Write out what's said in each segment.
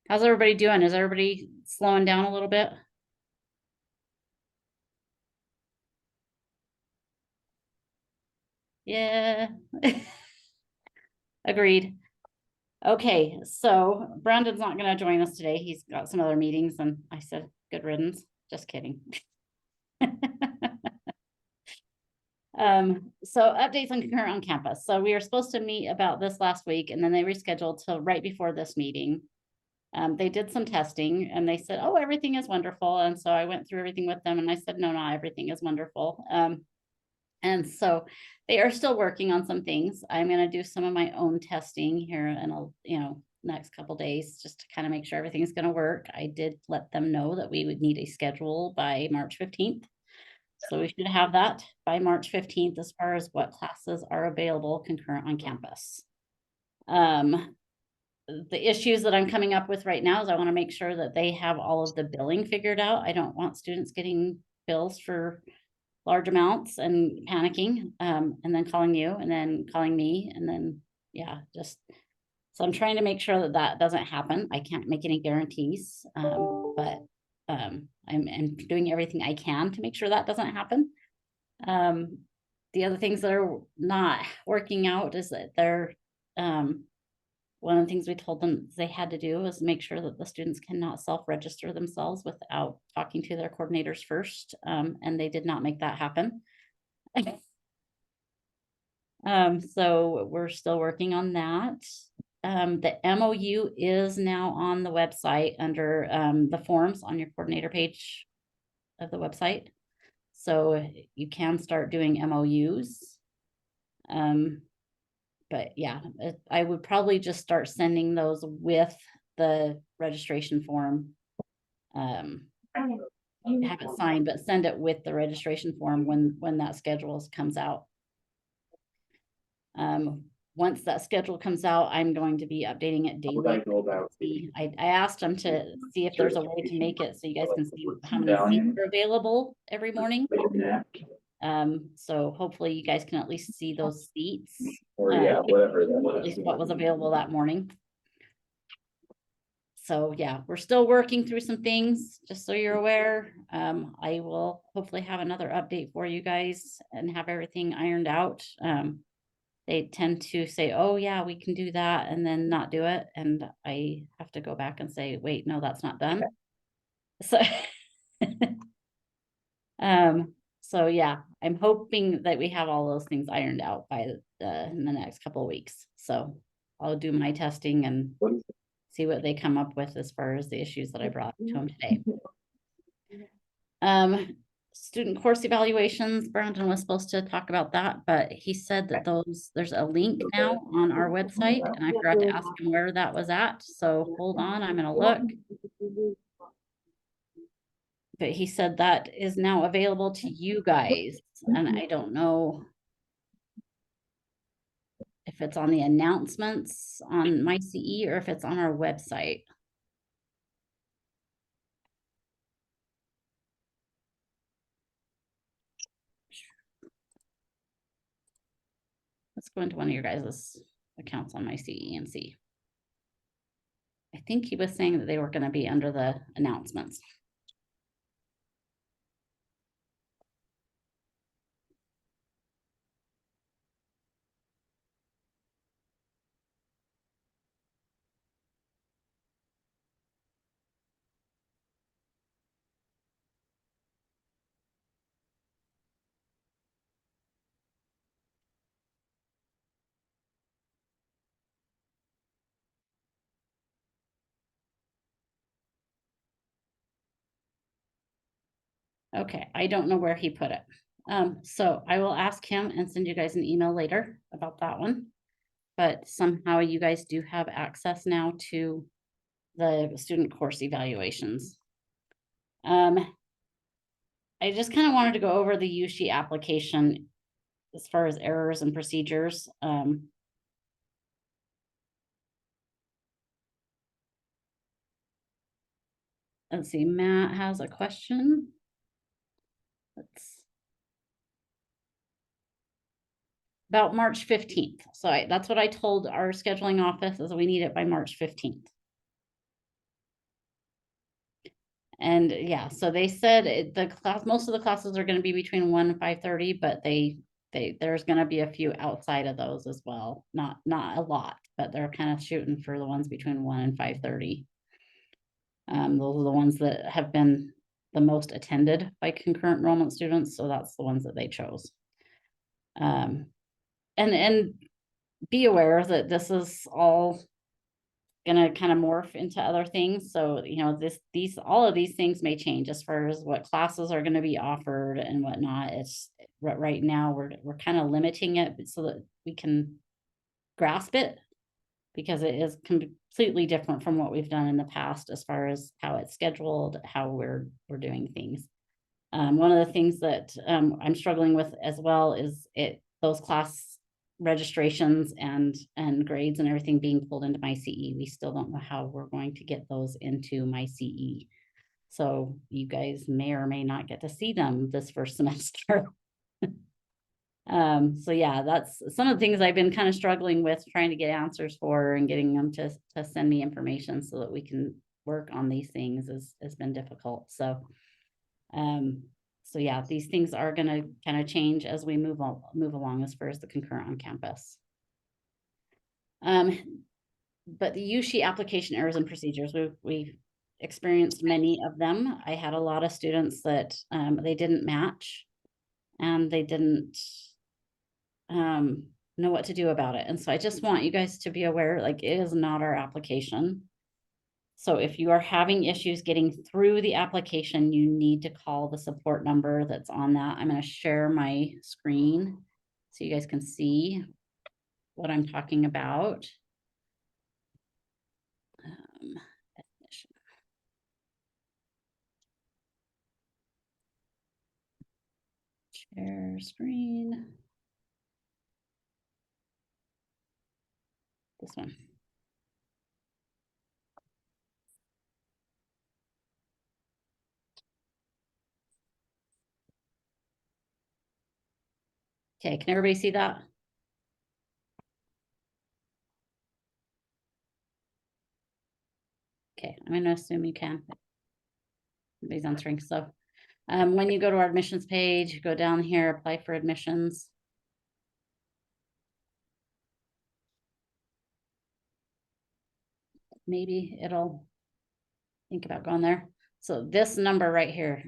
How's everybody doing? Is everybody slowing down a little bit? Yeah. Agreed. Okay, so Brandon's not going to join us today. He's got some other meetings, and I said, good riddance. Just kidding. So updates on concurrent on campus. So we were supposed to meet about this last week, and then they rescheduled till right before this meeting. They did some testing and they said, oh, everything is wonderful. And so I went through everything with them and I said, no, not everything is wonderful. And so they are still working on some things. I'm going to do some of my own testing here in next couple days, just to kind of make sure everything's going to work. I did let them know that we would need a schedule by March 15th. So we should have that by March 15th as far as what classes are available concurrent on campus. The issues that I'm coming up with right now is I want to make sure that they have all of the billing figured out. I don't want students getting bills for large amounts and panicking, and then calling you and then calling me. And then, yeah, so I'm trying to make sure that that doesn't happen. I can't make any guarantees, but I'm doing everything I can to make sure that doesn't happen. The other things that are not working out is that they're, one of the things we told them they had to do was make sure that the students cannot self-register themselves without talking to their coordinators first. And they did not make that happen. So we're still working on that. The MOU is now on the website under the forms on your coordinator page of the website. So you can start doing MOUs. But yeah, I would probably just start sending those with the registration form. Have it signed, but send it with the registration form when that schedule comes out. Once that schedule comes out, I'm going to be updating it daily. I asked them to see if there's a way to make it so you guys can see how many seats are available every morning. So hopefully you guys can at least see those seats, at least what was available that morning. So yeah, we're still working through some things, just so you're aware. I will hopefully have another update for you guys and have everything ironed out. They tend to say, oh yeah, we can do that, and then not do it. And I have to go back and say, wait, no, that's not done. So, so yeah, I'm hoping that we have all those things ironed out by in the next couple of weeks. So I'll do my testing and see what they come up with as far as the issues that I brought to them today. Student course evaluations, Brandon was supposed to talk about that, but he said that there's a link now on our website, and I forgot to ask him where that was at. So hold on, I'm gonna look. But he said that is now available to you guys, and I don't know if it's on the announcements on MyCE or if it's on our website. Let's go into one of your guys' accounts on MyCE and see. I think he was saying that they were going to be under the announcements. Okay, I don't know where he put it. So I will ask him and send you guys an email later about that one. But somehow you guys do have access now to the student course evaluations. I just kind of wanted to go over the U-Sheet application as far as errors and procedures. Let's see, Matt has a question. About March 15th. So that's what I told our scheduling office, is we need it by March 15th. And yeah, so they said most of the classes are going to be between 1 and 5:30, but there's going to be a few outside of those as well. Not a lot, but they're kind of shooting for the ones between 1 and 5:30. Those are the ones that have been the most attended by concurrent enrollment students, so that's the ones that they chose. And be aware that this is all gonna kind of morph into other things. So, you know, all of these things may change as far as what classes are gonna be offered and whatnot. It's right now, we're kind of limiting it so that we can grasp it, because it is completely different from what we've done in the past as far as how it's scheduled, how we're doing things. One of the things that I'm struggling with as well is those class registrations and grades and everything being pulled into my CE. We still don't know how we're going to get those into my CE. So you guys may or may not get to see them this first semester. So yeah, that's some of the things I've been kind of struggling with, trying to get answers for and getting them to send me information so that we can work on these things has been difficult. So yeah, these things are going to kind of change as we move along as far as the concurrent on campus. But the U-Sheet application errors and procedures, we've experienced many of them. I had a lot of students that they didn't match and they didn't know what to do about it. And so I just want you guys to be aware, like, it is not our application. So if you are having issues getting through the application, you need to call the support number that's on that. I'm going to share my screen so you guys can see what I'm talking about. Share screen. This one. Okay, can everybody see that? Okay, I'm going to assume you can. Everybody's answering. So when you go to our admissions page, go down here, apply for admissions. Maybe it'll think about going there. So this number right here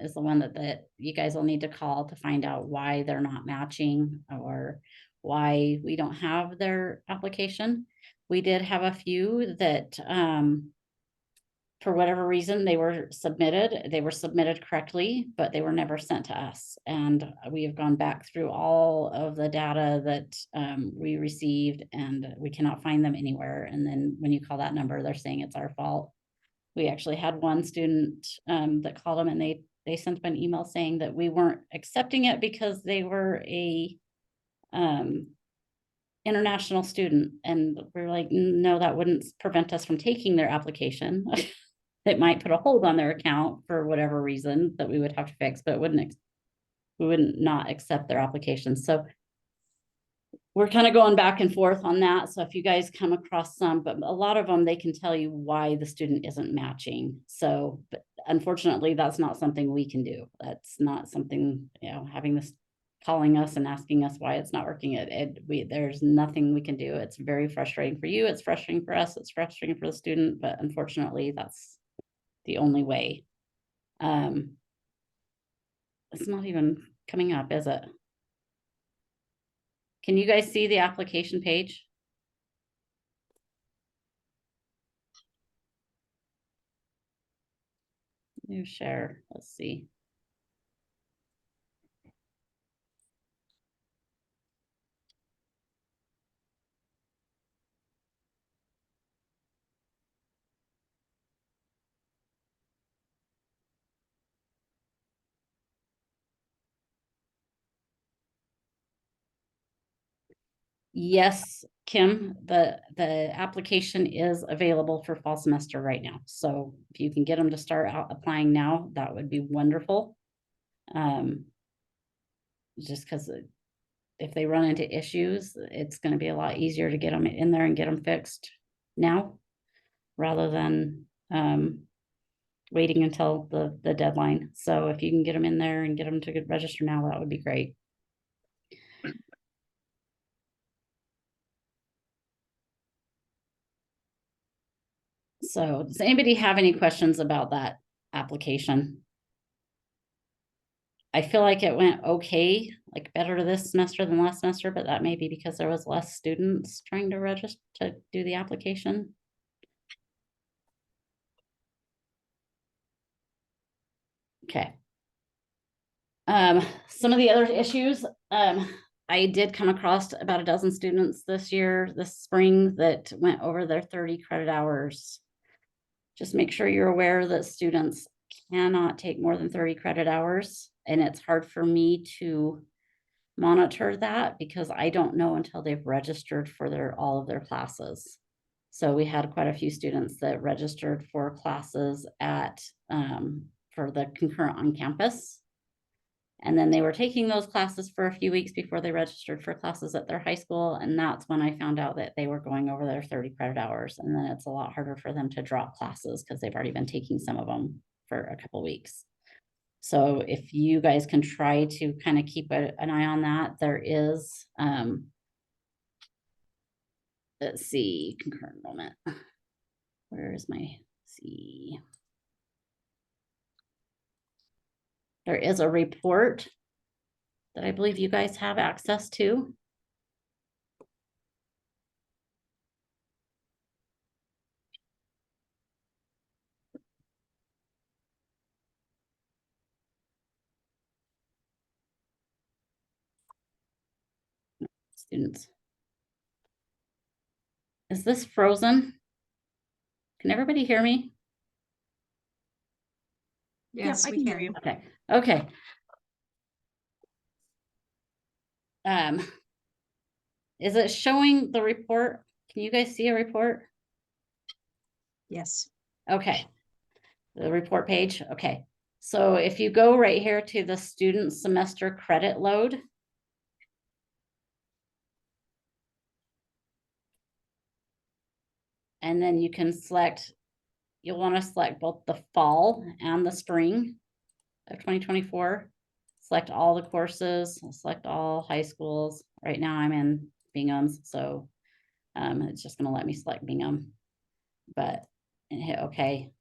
is the one that you guys will need to call to find out why they're not matching or why we don't have their application. We did have a few that for whatever reason they were submitted correctly, but they were never sent to us. And we have gone back through all of the data that we received and we cannot find them anywhere. And then when you call that number, they're saying it's our fault. We actually had one student that called them and they sent an email saying that we weren't accepting it because they were a international student. And we're like, no, that wouldn't prevent us from taking their application. It might put a hold on their account for whatever reason that we would have to fix, but we wouldn't not accept their application. So we're kind of going back and forth on that. So if you guys come across some, but a lot of them, they can tell you why the student isn't matching. So, but unfortunately, that's not something we can do. That's not something, you know, having this calling us and asking us why it's not working. There's nothing we can do. It's very frustrating for you. It's frustrating for us. It's frustrating for the student, but unfortunately, that's the only way. It's not even coming up, is it? Can you guys see the application page? New share. Let's see. Yes, Kim, the application is available for fall semester right now. So if you can get them to start out applying now, that would be wonderful. Just because if they run into issues, it's going to be a lot easier to get them in there and get them fixed now rather than waiting until the deadline. So if you can get them in there and get them to register now, that would be great. So does anybody have any questions about that application? I feel like it went okay, like better this semester than last semester, but that may be because there was less students trying to register to do the application. Okay. Some of the other issues, I did come across about a dozen students this spring that went over their 30 credit hours. Just make sure you're aware that students cannot take more than 30 credit hours. And it's hard for me to monitor that because I don't know until they've registered for all of their classes. So we had quite a few students that registered for classes for the concurrent on campus. And then they were taking those classes for a few weeks before they registered for classes at their high school. And that's when I found out that they were going over their 30 credit hours. And then it's a lot harder for them to drop classes because they've already been taking some of them for a couple weeks. So if you guys can try to kind of keep an eye on that, there is, let's see, concurrent enrollment. Where is see? There is a report that I believe you guys have access to. Students. Is this frozen? Can everybody hear me? Yes, we can hear you. Okay. Okay. Is it showing the report? Can you guys see a report? Yes. Okay. The report page. Okay. So if you go right here to the student semester credit load, and then you can select, you'll want to select both the fall and the spring of 2024. Select all the courses, select all high schools. Right now I'm in Bingham's, so it's just going to let me select Bingham, and hit OK.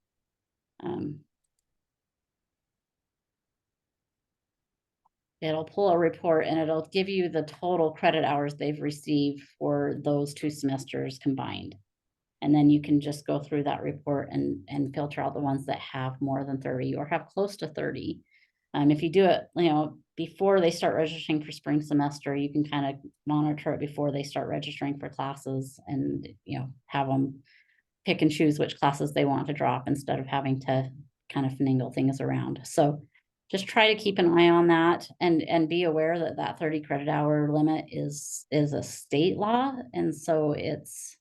It'll pull a report and it'll give you the total credit hours they've received for those 2 semesters combined. And then you can just go through that report and filter out the ones that have more than 30 or have close to 30. If you do it, before they start registering for spring semester, you can kind of monitor it before they start registering for classes and, have them pick and choose which classes they want to drop instead of having to kind of finagle things around. So just try to keep an eye on that and be aware that 30 credit hour limit is a state law. And so it's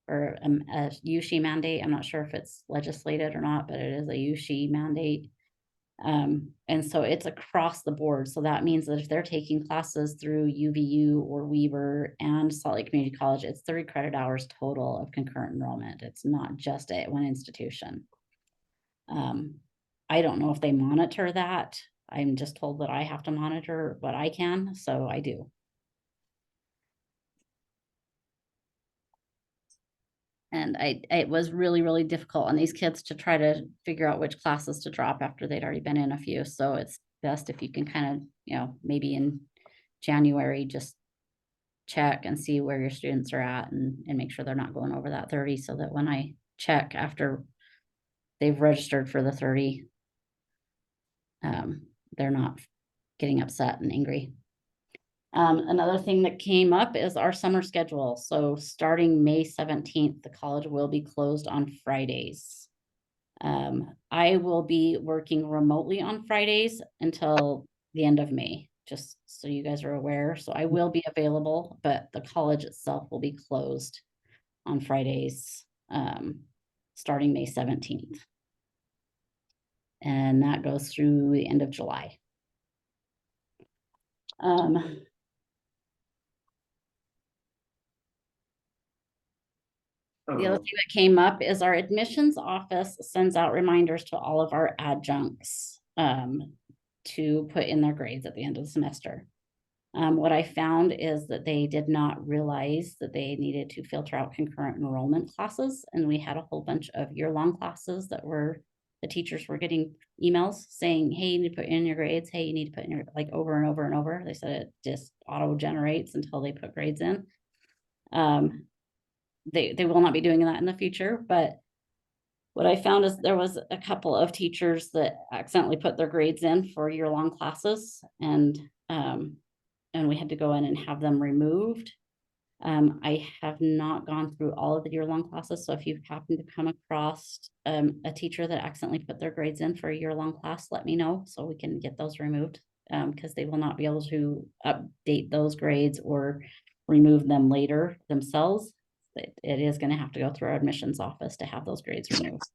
or a USHE mandate. I'm not sure if it's legislated or not, but it is a USHE mandate. And so it's across the board. So that means that if they're taking classes through UVU or Weber and Salt Lake Community College, it's 30 credit hours total of concurrent enrollment. It's not just at one institution. I don't know if they monitor that. I'm just told that I have to monitor what I can, so I do. And it was really, really difficult on these kids to try to figure out which classes to drop after they'd already been in a few. So it's best if you can kind of, maybe in January, just check and see where your students are at and make sure they're not going over that 30 so that when I check after they've registered for the 30, they're not getting upset and angry. Another thing that came up is our summer schedule. So starting May 17th, the college will be closed on Fridays. I will be working remotely on Fridays until the end of May, just so you guys are aware. So I will be available, but the college itself will be closed on Fridays, starting May 17th. And that goes through the end of July. The other thing that came up is our admissions office sends out reminders to all of our adjuncts to put in their grades at the end of the semester. What I found is that they did not realize that they needed to filter out concurrent enrollment classes. And we had a whole bunch of year-long classes that the teachers were getting emails saying, hey, you need to put in your grades. Hey, you need to put in your, like, over and over and over. They said it just auto generates until they put grades in. They will not be doing that in the future, but what I found is there was a couple of teachers that accidentally put their grades in for year-long classes, and we had to go in and have them removed. I have not gone through all of the year-long classes, so if you happen to come across a teacher that accidentally put their grades in for a year-long class, let me know so we can get those removed, because they will not be able to update those grades or remove them later themselves. It is going to have to go through our admissions office to have those grades removed.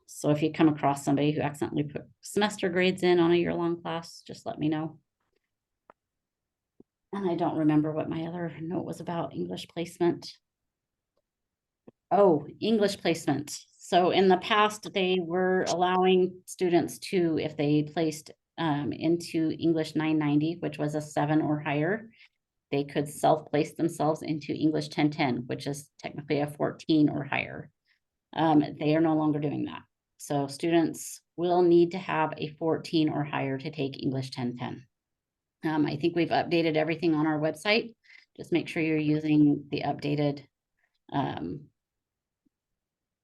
So if you come across somebody who accidentally put semester grades in on a year-long class, just let me know. And I don't remember what my other note was about. English placement. Oh, English placement. So in the past, they were allowing students to, if they placed into English 990, which was a 7 or higher, they could self-place themselves into English 1010, which is technically a 14 or higher. They are no longer doing that. So students will need to have a 14 or higher to take English 1010. I think we've updated everything on our website. Just make sure you're using the updated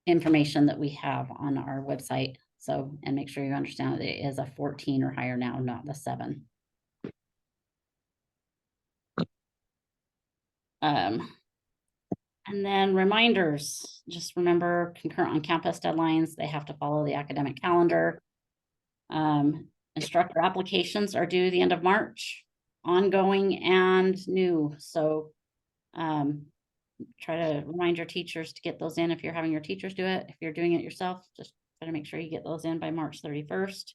information that we have on our website. So, and make sure you understand that it is a 14 or higher now, not the 7. And then reminders, just remember concurrent on campus deadlines, they have to follow the academic calendar. Instructor applications are due the end of March, ongoing and new. So try to remind your teachers to get those in if you're having your teachers do it. If you're doing it yourself, just try to make sure you get those in by March 31st.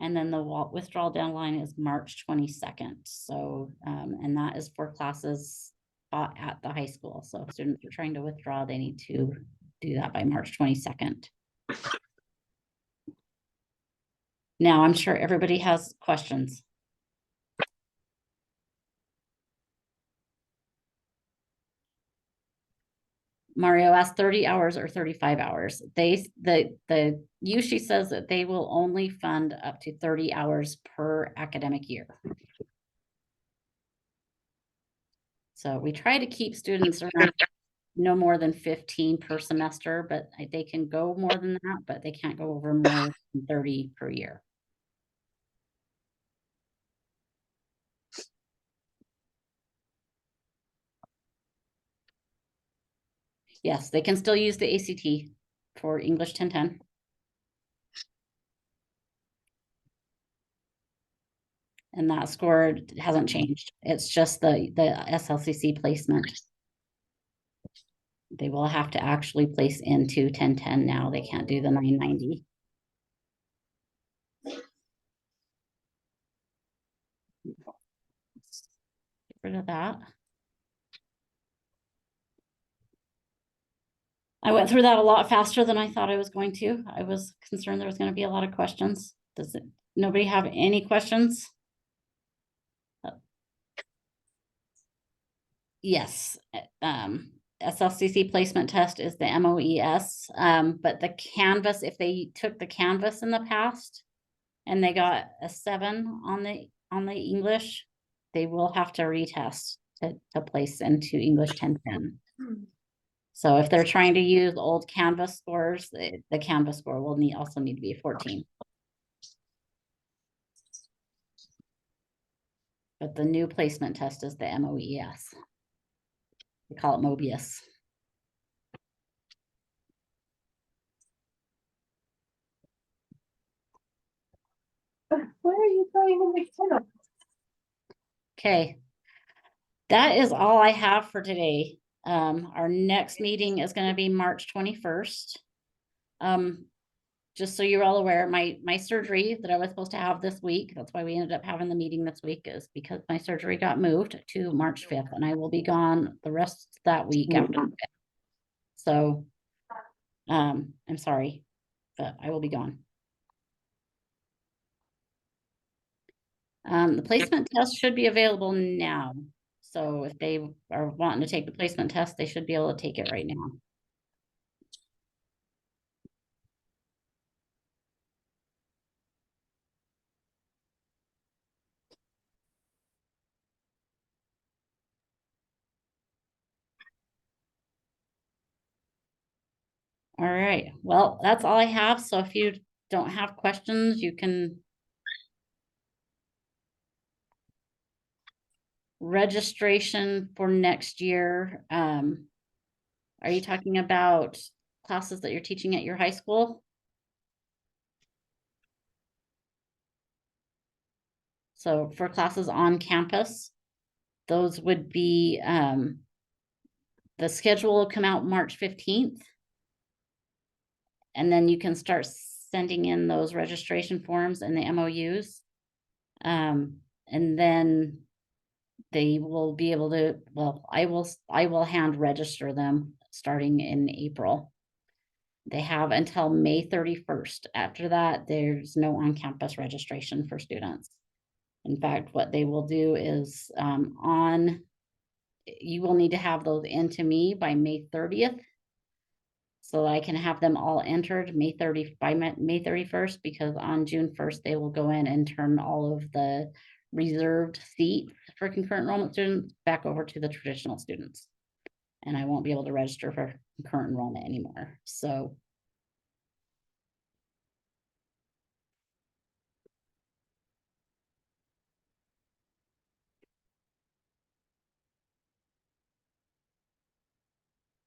And then the withdrawal deadline is March 22nd. So, and that is for classes taught at the high school. So if students are trying to withdraw, they need to do that by March 22nd. Now, I'm sure everybody has questions. Mario asked 30 hours or 35 hours. The USHE says that they will only fund up to 30 hours per academic year. So we try to keep students around no more than 15 per semester, but they can go more than that, but they can't go over more than 30 per year. Yes, they can still use the ACT for English 1010. And that score hasn't changed. It's just the SLCC placement. They will have to actually place into 1010 now. They can't do the 990. Get rid of that. I went through that a lot faster than I thought I was going to. I was concerned there was going to be a lot of questions. Does nobody have any questions? Yes. SLCC placement test is the MOES, but the Canvas, if they took the Canvas in the past and they got a 7 on the English, they will have to retest to place into English 1010. So if they're trying to use old Canvas scores, the Canvas score will also need to be 14. But the new placement test is the MOES. We call it Mobius. Where are you going in the tunnel? Okay. That is all I have for today. Our next meeting is going to be March 21st. just so you're all aware, my surgery that I was supposed to have this week, that's why we ended up having the meeting this week, is because my surgery got moved to March 5th, and I will be gone the rest of that week after the 5th. So, I'm sorry, but I will be gone. The placement test should be available now. So if they are wanting to take the placement test, they should be able to take it right now. All right, well, that's all I have. So if you don't have questions, you can registration for next year. Are you talking about classes that you're teaching at your high school? So for classes on campus, those would be, the schedule will come out March 15th. And then you can start sending in those registration forms and the MOUs. And then they will be able to, well, I will hand register them starting in April. They have until May 31st. After that, there's no on-campus registration for students. In fact, what they will do is you will need to have those into me by May 30th. So I can have them all entered by May 31st, because on June 1st, they will go in and turn all of the reserved seats for concurrent enrollment students back over to the traditional students. And I won't be able to register for concurrent enrollment anymore. So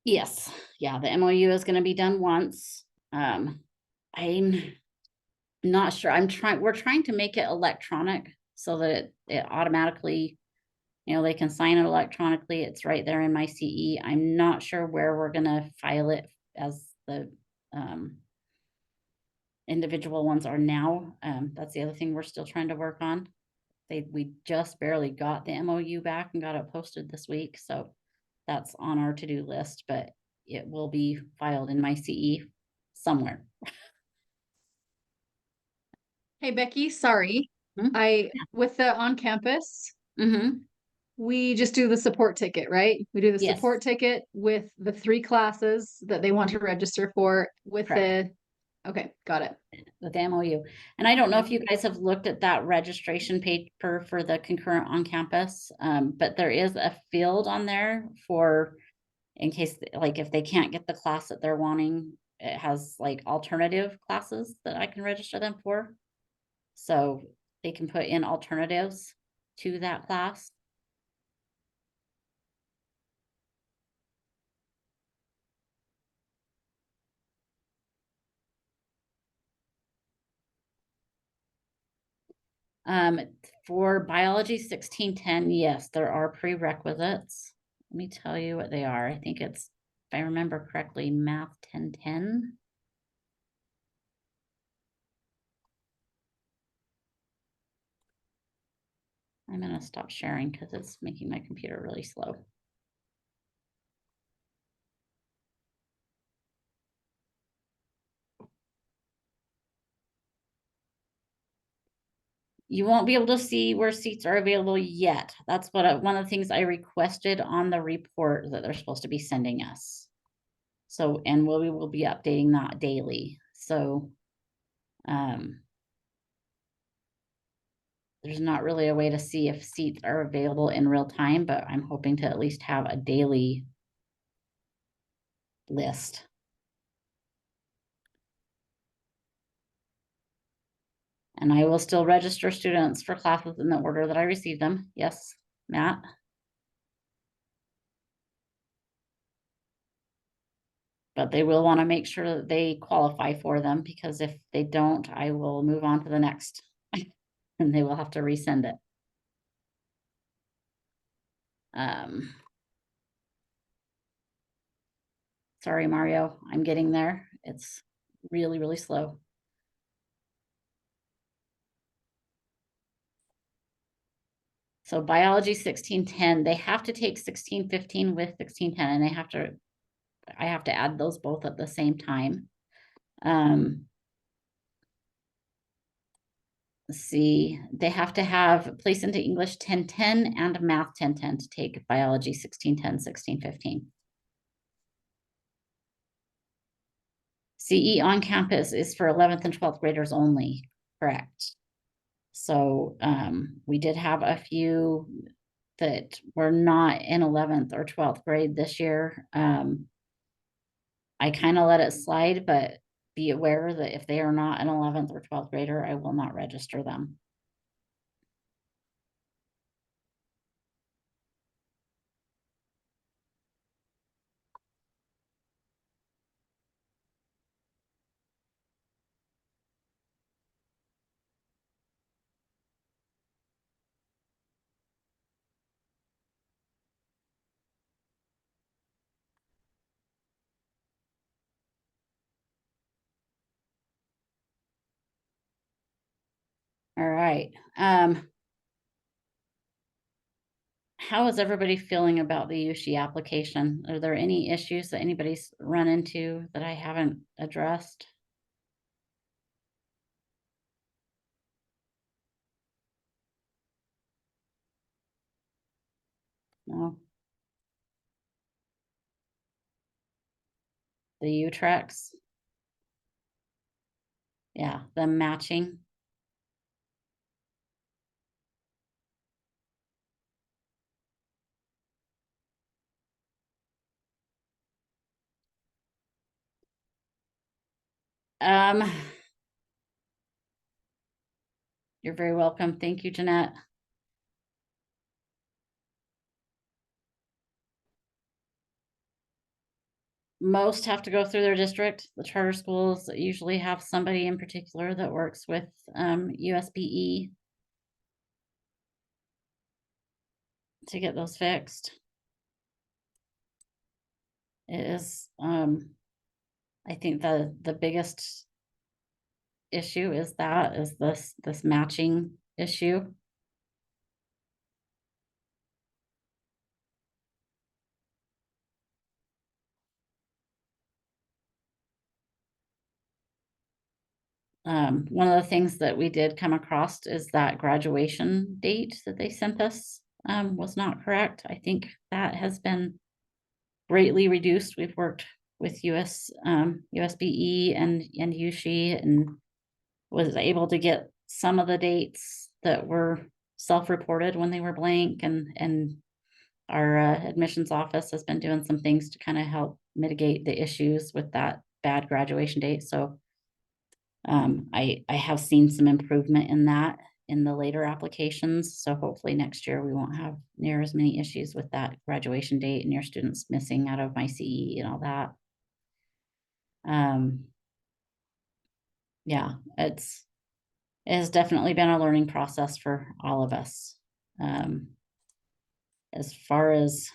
yes, yeah, the MOU is going to be done once. I'm not sure. We're trying to make it electronic so that it automatically, they can sign it electronically. It's right there in my CE. I'm not sure where we're gonna file it as the individual ones are now. That's the other thing we're still trying to work on. We just barely got the MOU back and got it posted this week, so that's on our to-do list, but it will be filed in my CE somewhere. Hey, Becky, sorry. Hmm? With the on-campus, Mm-hmm. we just do the support ticket, right? We do the Yes. support ticket with the 3 classes that they want to register for with Correct. okay, got it. With the MOU. And I don't know if you guys have looked at that registration paper for the concurrent on campus, but there is a field on there for, in case, like if they can't get the class that they're wanting, it has like alternative classes that I can register them for. So they can put in alternatives to that class. For biology 1610, yes, there are prerequisites. Let me tell you what they are. I think it's, if I remember correctly, math 1010. I'm gonna stop sharing because it's making my computer really slow. You won't be able to see where seats are available yet. That's what one of the things I requested on the report that they're supposed to be sending us. So, and we will be updating that daily. So, there's not really a way to see if seats are available in real time, but I'm hoping to at least have a daily list. And I will still register students for classes in the order that I received them. Yes, Matt? But they will want to make sure that they qualify for them, because if they don't, I will move on to the next and they will have to resend it. Sorry, Mario, I'm getting there. It's really, really slow. So biology 1610, they have to take 1615 with 1610, and I have to add those both at the same time. Let's see, they have to have place into English 1010 and math 1010 to take biology 1610, 1615. CE on campus is for 11th and 12th graders only, correct? So we did have a few that were not in 11th or 12th grade this year. I kind of let it slide, but be aware that if they are not an 11th or 12th grader, I will not register them. All right. How is everybody feeling about the USHE application? Are there any issues that anybody's run into that I haven't addressed? No. The U tracks. Yeah, the matching. You're very welcome. Thank you, Jeanette. Most have to go through their district. The charter schools usually have somebody in particular that works with USBE to get those fixed. It is, I think the biggest issue is this matching issue. One of the things that we did come across is that graduation date that they sent us was not correct. I think that has been greatly reduced. We've worked with USBE and USHE and was able to get some of the dates that were self-reported when they were blank, and our admissions office has been doing some things to kind of help mitigate the issues with that bad graduation date. So I have seen some improvement in that in the later applications. So hopefully next year we won't have near as many issues with that graduation date and your students missing out of my CE and all that. Yeah, it has definitely been a learning process for all of us. As far as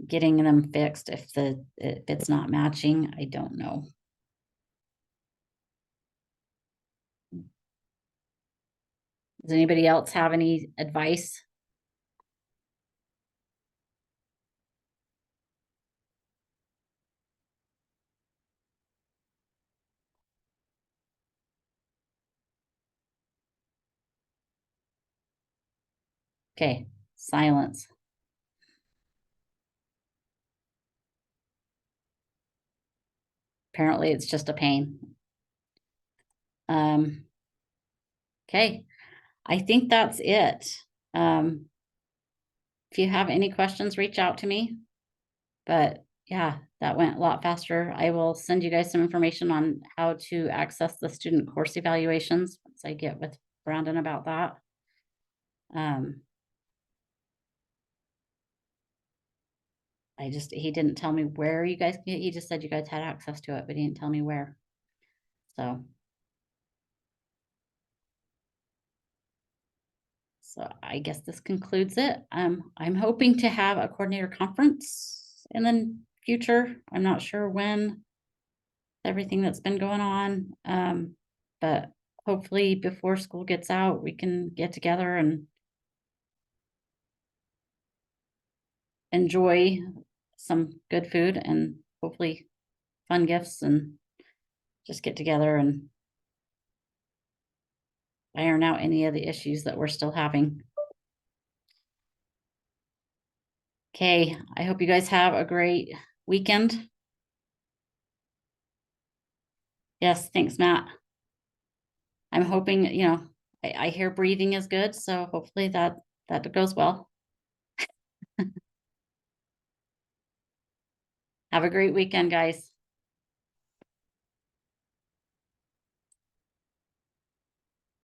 getting them fixed, if it's not matching, I don't know. Does anybody else have any advice? Okay, silence. Apparently it's just a pain. Okay, I think that's it. If you have any questions, reach out to me. But yeah, that went a lot faster. I will send you guys some information on how to access the student course evaluations once I get with Brandon about that. He didn't tell me where you guys, he just said you guys had access to it, but he didn't tell me where. So I guess this concludes it. I'm hoping to have a coordinator conference in the future. I'm not sure when, everything that's been going on. But hopefully before school gets out, we can get together and enjoy some good food and hopefully fun gifts, and just get together and iron out any of the issues that we're still having. Okay, I hope you guys have a great weekend. Yes, thanks, Matt. I'm hoping, I hear breathing is good, so hopefully that goes well. Have a great weekend, guys.